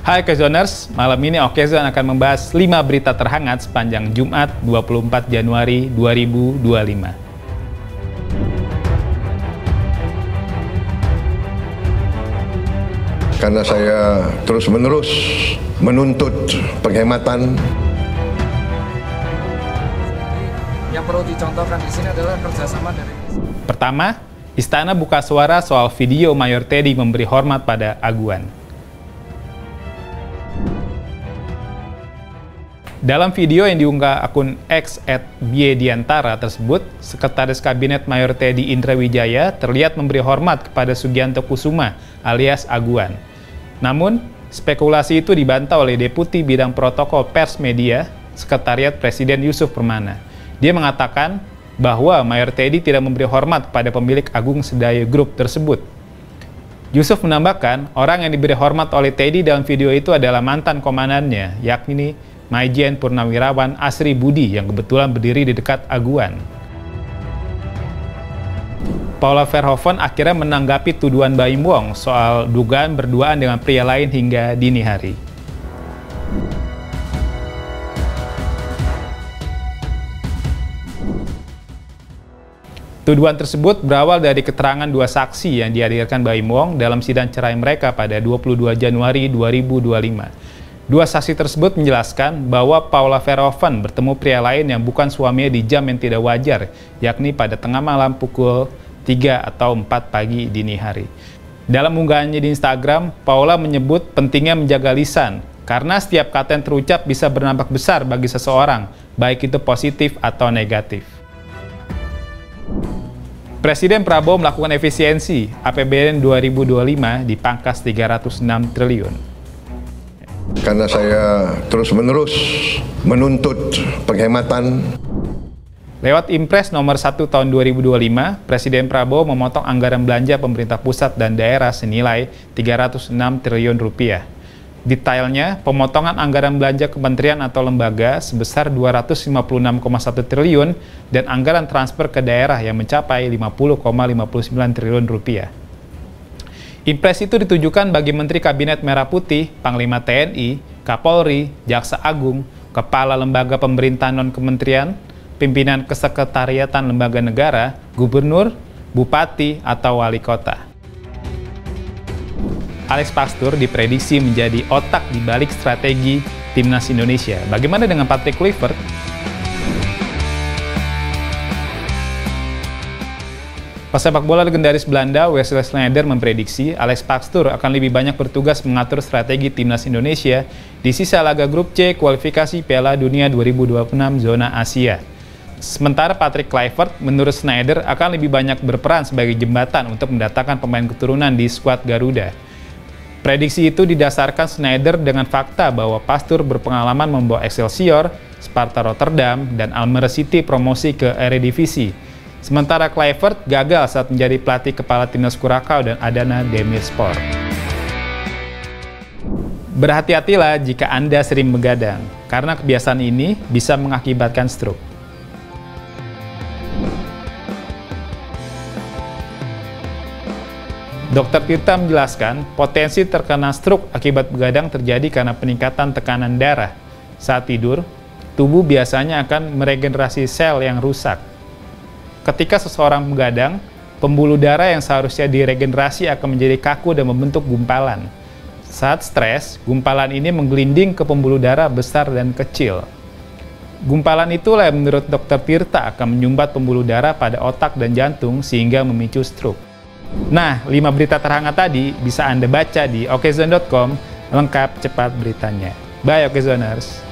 Hai Okezoners, malam ini Okezon akan membahas 5 berita terhangat sepanjang Jumat 24 Januari 2025. Karena saya terus-menerus menuntut penghematan. Yang perlu dicontohkan di sini adalah kerjasama dari. Pertama, Istana buka suara soal video Mayor Teddy memberi hormat pada Aguan. Dalam video yang diunggah akun X @byediantara tersebut, Sekretaris Kabinet Mayor Teddy Indra Wijaya terlihat memberi hormat kepada Sugianto Kusuma alias Aguan. Namun, spekulasi itu dibantah oleh Deputi Bidang Protokol Pers Media, Sekretariat Presiden Yusuf Permana. Dia mengatakan bahwa Mayor Teddy tidak memberi hormat kepada pemilik Agung Sedayo Group tersebut. Yusuf menambahkan, orang yang diberi hormat oleh Teddy dalam video itu adalah mantan komandannya, yakni Majen Purnawirawan Asri Budi yang kebetulan berdiri di dekat Aguan. Paula Verhoeven akhirnya menanggapi tuduhan Baim Wong soal dugaan berduaan dengan pria lain hingga dini hari. Tuduhan tersebut berawal dari keterangan dua saksi yang dihadirkan Baim Wong dalam sidang cerai mereka pada 22 Januari 2025. Dua saksi tersebut menjelaskan bahwa Paula Verhoeven bertemu pria lain yang bukan suaminya di jam yang tidak wajar, yakni pada tengah malam pukul 3 atau 4 pagi dini hari. Dalam unggahannya di Instagram, Paula menyebut pentingnya menjaga lisan, karena setiap kata yang terucap bisa berdampak besar bagi seseorang, baik itu positif atau negatif. Presiden Prabowo melakukan efisiensi, APBN 2025 dipangkas 306 triliun. Karena saya terus-menerus menuntut penghematan. Lewat Impres nomor 1 tahun 2025, Presiden Prabowo memotong anggaran belanja pemerintah pusat dan daerah senilai 306 triliun rupiah. Detailnya, pemotongan anggaran belanja kementerian atau lembaga sebesar 256,1 triliun dan anggaran transfer ke daerah yang mencapai 50,59 triliun rupiah. Impres itu ditujukan bagi Menteri Kabinet Merah Putih, Panglima TNI, Kapolri, Jaksa Agung, Kepala Lembaga Pemerintahan Non-Kementerian, Pimpinan Kesekretariatan Lembaga Negara, Gubernur, Bupati, atau Wali Kota. Alex Pakstur diprediksi menjadi otak di balik strategi Timnas Indonesia. Bagaimana dengan Patrick Kluivert? Pesepak bola legendaris Belanda, Wesley Sneijder memprediksi Alex Pakstur akan lebih banyak bertugas mengatur strategi Timnas Indonesia di sisa laga grup C kualifikasi Piala Dunia 2026 zona Asia. Sementara Patrick Kluivert menurut Sneijder akan lebih banyak berperan sebagai jembatan untuk mendatangkan pemain keturunan di skuad Garuda. Prediksi itu didasarkan Sneijder dengan fakta bahwa Pakstur berpengalaman membawa Excelsior, Sparta Rotterdam, dan Almere City promosi ke Eredivisie. Sementara Kluivert gagal saat menjadi pelatih kepala timnas Curaçao dan Adana Demirspor. Berhati-hatilah jika Anda sering begadang, karena kebiasaan ini bisa mengakibatkan stroke. Dr. Tirta menjelaskan, potensi terkena stroke akibat begadang terjadi karena peningkatan tekanan darah. Saat tidur, tubuh biasanya akan meregenerasi sel yang rusak. Ketika seseorang begadang, pembuluh darah yang seharusnya diregenerasi akan menjadi kaku dan membentuk gumpalan. Saat stres, gumpalan ini menggelinding ke pembuluh darah besar dan kecil. Gumpalan itulah yang menurut Dr. Tirta akan menyumbat pembuluh darah pada otak dan jantung sehingga memicu stroke. Nah, 5 berita terhangat tadi bisa Anda baca di okezon.com, lengkap cepat beritanya. Bye Okezoners!